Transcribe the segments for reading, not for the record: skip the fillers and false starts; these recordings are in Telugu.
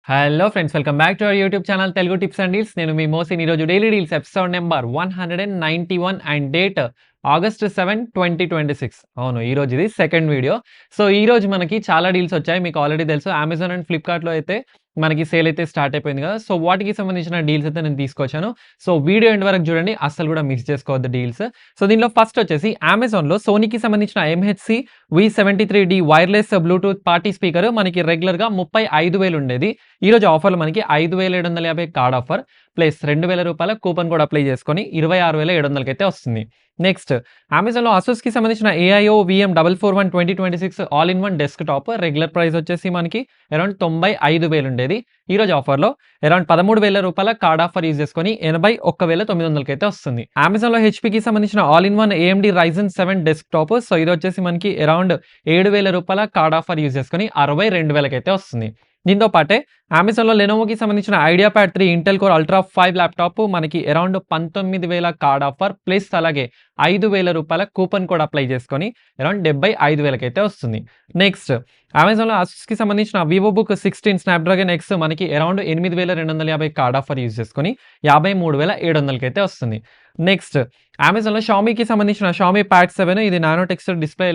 Hello friends, welcome back to our YouTube channel Telugu tips and deals. నేను మీ మోసిన్. ఈరోజు daily deals episode number 191 and date August 7, 2026. అవును, ఈరోజు ఇది సెకండ్ వీడియో. సో ఈరోజు మనకి చాలా డీల్స్ వచ్చాయి. మీకు ఆల్రెడీ తెలుసు, అమెజాన్ అండ్ ఫ్లిప్కార్ట్‌లో అయితే మనకి సేల్ అయితే స్టార్ట్ అయిపోయింది కదా. సో వాటికి సంబంధించిన డీల్స్ అయితే నేను తీసుకొచ్చాను. సో వీడియో ఎండ్ వరకు చూడండి, అస్సలు కూడా మిస్ చేసుకోవద్దు డీల్స్. సో దీనిలో ఫస్ట్ వచ్చేసి అమెజాన్‌లో సోనీకి సంబంధించిన MHC V73D wireless Bluetooth party speaker మనకి రెగ్యులర్‌గా 35,000 ఉండేది. ఈరోజు ఆఫర్‌లో మనకి 5,750 కార్డ్ ఆఫర్ ప్లస్ రూ. 2,000 కూపన్ కోడ్ అప్లై చేసుకొని 26,700కి అయితే వస్తుంది. నెక్స్ట్ అమెజాన్‌లో అసూస్‌కి సంబంధించిన AIO VM441 2026 all in one desktop regular price వచ్చేసి మనకి అరౌండ్ 95,000 ఉండేది. ఈరోజు ఆఫర్‌లో అరౌండ్ రూ. 13,000 కార్డ్ ఆఫర్ యూజ్ చేసుకొని 81,900కి అయితే వస్తుంది. అమెజాన్‌లో హెచ్‌పీకి సంబంధించిన all in one AMD Ryzen 7 desktop, so ఇది వచ్చేసి మనకి అరౌండ్ రూ. 7,000 కార్డ్ ఆఫర్ యూజ్ చేసుకొని 62,000కి అయితే వస్తుంది. దీంతో పాటే అమెజాన్‌లో లెనోవోకి సంబంధించిన idea pad 3 Intel core ultra 5 laptop మనకి అరౌండ్ 19,000 కార్డ్ ఆఫర్ ప్లస్ అలాగే రూ. 5,000 కూపన్ కోడ్ అప్లై చేసుకొని అరౌండ్ 75,000కి అయితే వస్తుంది. నెక్స్ట్ అమెజాన్‌లో అసూస్‌కి సంబంధించిన వివోబుక్ 16 స్నాప్‌డ్రాగన్ X మనకి అరౌండ్ 8,250 కార్డ్ ఆఫర్ యూజ్ చేసుకొని 53,700కి అయితే వస్తుంది. నెక్స్ట్ అమెజాన్‌లో షామీకి సంబంధించిన షామీ ప్యాడ్ 7 ఇది నానో టెక్స్చర్ డిస్‌ప్లే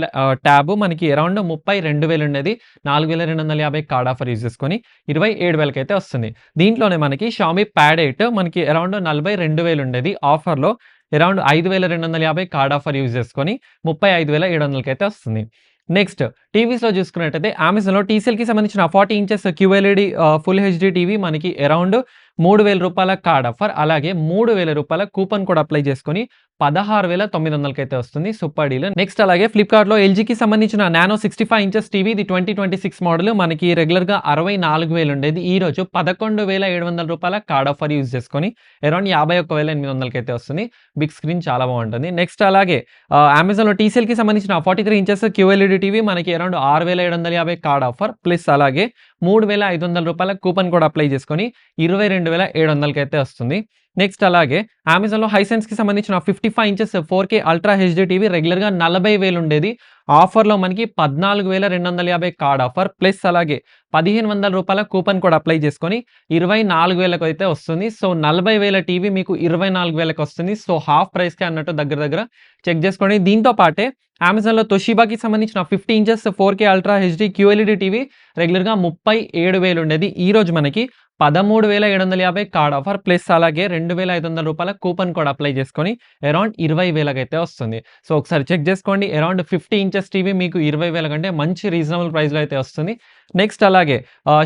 ట్యాబ్ మనకి అరౌండ్ 32,000 ఉండేది. 4,250 కార్డ్ ఆఫర్ యూజ్ చేసుకొని 27,000కి అయితే వస్తుంది. దీంట్లోనే మనకి షామీ ప్యాడ్ 8 మనకి అరౌండ్ 42,000 ఉండేది. ఆఫర్‌లో అరౌండ్ 5,250 కార్డ్ ఆఫర్ యూజ్ చేసుకొని 35,700కి అయితే వస్తుంది. నెక్స్ట్ టీవీస్‌లో చూసుకున్నట్టయితే అమెజాన్‌లో టీసీఎల్‌కి సంబంధించిన 40 ఇంచెస్ క్యూఎల్ఈడీ ఫుల్ హెచ్‌డీ టీవీ మనకి అరౌండ్ రూ. 3,000 కార్డ్ ఆఫర్ అలాగే రూ. 3,000 కూపన్ కోడ్ అప్లై చేసుకొని 16,900కి అయితే వస్తుంది. Super deal. నెక్స్ట్ అలాగే ఫ్లిప్‌కార్ట్‌లో ఎల్‌జీకి సంబంధించిన నానో 65 ఇంచెస్ టీవీ ఇది 2026 మోడల్ మనకి రెగ్యులర్‌గా 64,000 ఉండేది. ఈరోజు రూ. 11,700 కార్డ్ ఆఫర్ యూజ్ చేసుకొని అరౌండ్ 51,800కి అయితే వస్తుంది. బిగ్ స్క్రీన్ చాలా బాగుంటుంది. నెక్స్ట్ అలాగే అమెజాన్‌లో టీసీఎల్‌కి సంబంధించిన 43 ఇంచెస్ క్యూఎల్ఈడీ టీవీ మనకి అరౌండ్ 6,750 కార్డ్ ఆఫర్ ప్లస్ అలాగే రూ. 3,500 కూపన్ కోడ్ అప్లై చేసుకొని 22,700కి అయితే వస్తుంది. నెక్స్ట్ అలాగే అమెజాన్‌లో హైసెన్స్‌కి సంబంధించిన 55 inches 4K ultra HD TV రెగ్యులర్‌గా 40,000 ఉండేది. ఆఫర్‌లో మనకి 14,250 కార్డ్ ఆఫర్ ప్లస్ అలాగే రూ. 1,500 కూపన్ కోడ్ అప్లై చేసుకొని 24,000కి అయితే వస్తుంది. సో 40,000 టీవీ మీకు 24,000కి వస్తుంది. సో హాఫ్ ప్రైస్‌కే అన్నట్టు దగ్గర దగ్గర చెక్ చేసుకోండి. దీంతో పాటే అమెజాన్‌లో తోషిబాకి సంబంధించిన 50 inches 4K ultra HD QLED TV రెగ్యులర్‌గా 37,000 ఉండేది. ఈరోజు మనకి 13,750 కార్డ్ ఆఫర్ ప్లస్ అలాగే రూ. 2,500 కూపన్ కోడ్ అప్లై చేసుకొని అరౌండ్ 20,000కి అయితే వస్తుంది. సో ఒకసారి చెక్ చేసుకోండి. అరౌండ్ 50 ఇంచెస్ టీవీ మీకు 20,000 కంటే మంచి రీజనబుల్ ప్రైస్‌లో అయితే వస్తుంది. నెక్స్ట్ అలాగే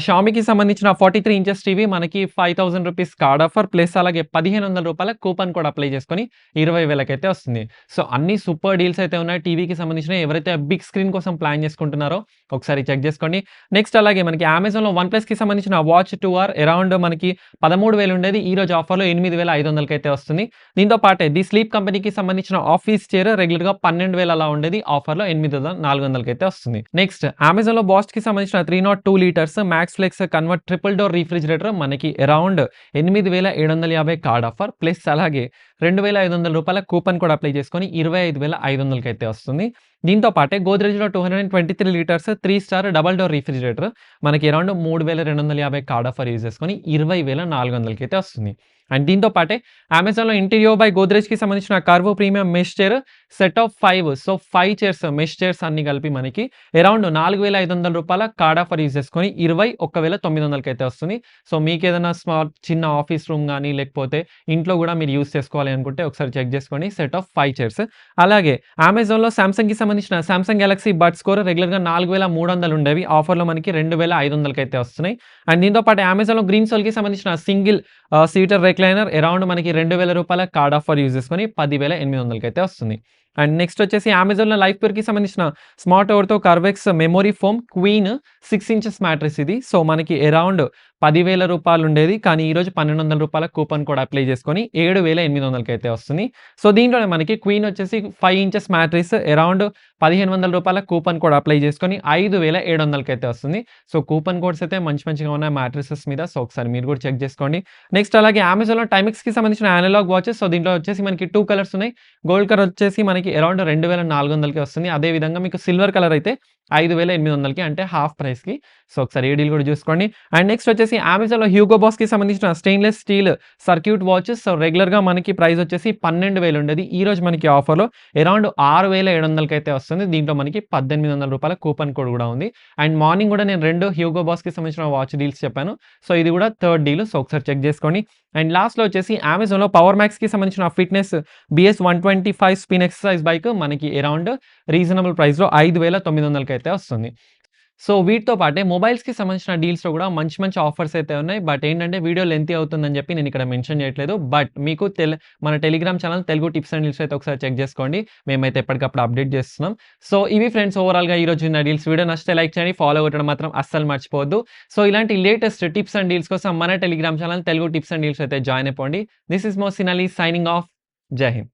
షామీకి సంబంధించిన 43 ఇంచెస్ టీవీ మనకి రూ. 5,000 కార్డ్ ఆఫర్ ప్లస్ అలాగే రూ. 1,500 కూపన్ కోడ్ అప్లై చేసుకొని 20,000కి అయితే వస్తుంది. సో అన్ని సూపర్ డీల్స్ అయితే ఉన్నాయి టీవీకి సంబంధించినవి. ఎవరైతే బిగ్ స్క్రీన్ కోసం ప్లాన్ చేసుకుంటున్నారో ఒకసారి చెక్ చేసుకోండి. నెక్స్ట్ అలాగే మనకి అమెజాన్‌లో వన్ ప్లస్‌కి సంబంధించిన వాచ్ 2R అరౌండ్ మనకి 13,000 ఉండేది. ఈరోజు ఆఫర్‌లో 8,500కి అయితే వస్తుంది. దీంతో పాటే ది స్లీప్ కంపెనీకి సంబంధించిన ఆఫీస్ చైర్ రెగ్యులర్‌గా 12,000 అలా ఉండేది. ఆఫర్‌లో 8,400కి అయితే వస్తుంది. నెక్స్ట్ అమెజాన్‌లో బాస్ట్‌కి సంబంధించిన 302 litres max flex convert triple door refrigerator మనకి అరౌండ్ 8,750 కార్డ్ ఆఫర్ ప్లస్ అలాగే రూ. 2,500 కూపన్ కోడ్ అప్లై చేసుకొని 25,500కి అయితే వస్తుంది. దీంతో పాటే గోద్రేజ్‌లో 223 litres 3 star double door refrigerator మనకి అరౌండ్ 3,250 కార్డ్ ఆఫర్ యూజ్ చేసుకొని 20,400కి అయితే వస్తుంది. అండ్ దీంతో పాటే అమెజాన్‌లో ఇంటీరియో బై గోద్రేజ్‌కి సంబంధించిన curve premium mesh chair set of 5 so 5 chairs mesh chairs అన్ని కలిపి మనకి అరౌండ్ రూ. 4,500 కార్డ్ ఆఫర్ యూజ్ చేసుకొని 21,900కి అయితే వస్తుంది. సో మీకేదైనా చిన్న ఆఫీస్ రూమ్ గానీ లేకపోతే ఇంట్లో కూడా మీరు యూజ్ చేసుకోవాలి అనుకుంటే ఒకసారి చెక్ చేసుకోండి. Set of 5 chairs. అలాగే అమెజాన్‌లో సామ్‌సంగ్‌కి సంబంధించిన సామ్‌సంగ్ గెలాక్సీ బడ్స్ స్కోర్ రెగ్యులర్‌గా 4,300 ఉండేవి. ఆఫర్‌లో మనకి 2,500కి అయితే వస్తున్నాయి. అండ్ దీంతో పాటు అమెజాన్‌లో గ్రీన్ సోల్‌కి సంబంధించిన సింగిల్ సీటర్ రిక్లైనర్ అరౌండ్ మనకి రూ. 2,000 కార్డ్ ఆఫర్ యూజ్ చేసుకొని 10,800కి అయితే వస్తుంది. అండ్ నెక్స్ట్ వచ్చేసి అమెజాన్‌లో లైఫ్ ప్యూర్‌కి సంబంధించిన స్మార్ట్ ఓవర్‌తో Curvex memory foam queen 6 inches mattress ఇది. సో మనకి అరౌండ్ రూ. 10,000 ఉండేది. కానీ ఈరోజు రూ. 1,200 కూపన్ కోడ్ అప్లై చేసుకొని 7,800కి అయితే వస్తుంది. సో దీంట్లోనే మనకి క్వీన్ వచ్చేసి 5 ఇంచెస్ మ్యాట్రెస్ అరౌండ్ రూ. 1,500 కూపన్ కోడ్ అప్లై చేసుకొని 5,700కి అయితే వస్తుంది. సో కూపన్ కోడ్స్ అయితే మంచి మంచిగా ఉన్నాయి మ్యాట్రెసెస్ మీద. సో ఒకసారి మీరు కూడా చెక్ చేసుకోండి. నెక్స్ట్ అలాగే అమెజాన్‌లో టైమిక్స్‌కి సంబంధించిన అనలాగ్ వాచెస్. సో దీంట్లో వచ్చేసి మనకి 2 కలర్స్ ఉన్నాయి. గోల్డ్ కలర్ వచ్చేసి మనకి అరౌండ్ 2,400కి వస్తుంది. అదే విధంగా మీకు సిల్వర్ కలర్ అయితే 5800కి అంటే హాఫ్ ప్రైస్‌కి. సో, ఒకసారి ఈ డీల్ కూడా చూసుకోండి. అండ్ నెక్స్ట్ వచ్చేసి అమెజాన్‌లో హ్యూగో బాస్‌కి సంబంధించిన stainless steel circuit watches. So, రెగ్యులర్‌గా మనకి ప్రైస్ వచ్చేసి 12,000 ఉండేది. ఈరోజు మనకి ఆఫర్‌లో అరౌండ్ 6,700కి అయితే వస్తుంది. దీంట్లో మనకి రూ. 1,800 కూపన్ కోడ్ కూడా ఉంది. అండ్ మార్నింగ్ కూడా నేను 2 హ్యూగో బాస్‌కి సంబంధించిన వాచ్ డీల్స్ చెప్పాను. సో, ఇది కూడా థర్డ్ డీల్. సో, ఒకసారి చెక్ చేసుకోండి. అండ్ లాస్ట్‌లో వచ్చేసి అమెజాన్‌లో పవర్ మ్యాక్స్‌కి సంబంధించిన fitness BS 125 spin exercise bike మనకి అరౌండ్ రీజనబుల్ ప్రైస్‌లో 5,900కి అయితే వస్తుంది. సో, వీటితో పాటే మొబైల్స్‌కి సంబంధించిన డీల్స్‌లో కూడా మంచి మంచి ఆఫర్స్ అయితే ఉన్నాయి. బట్ ఏంటంటే వీడియో లెంతీ అవుతుందని చెప్పి నేను ఇక్కడ మెన్షన్ చేయట్లేదు. బట్ మీకు మన Telegram channel Telugu tips and deals అయితే ఒకసారి చెక్ చేసుకోండి. మేమైతే ఎప్పటికప్పుడు అప్డేట్ చేస్తున్నాం. సో, ఇవి ఫ్రెండ్స్ ఓవరాల్‌గా ఈరోజు ఉన్న డీల్స్. వీడియో నచ్చితే లైక్ చేయండి. ఫాలో కొట్టడం మాత్రం అస్సలు మర్చిపోవద్దు. సో, ఇలాంటి లేటెస్ట్ టిప్స్ అండ్ డీల్స్ కోసం మన Telegram channel Telugu tips and deals అయితే జాయిన్ అయిపోండి. This is Mohsin Ali signing off. జై హింద్.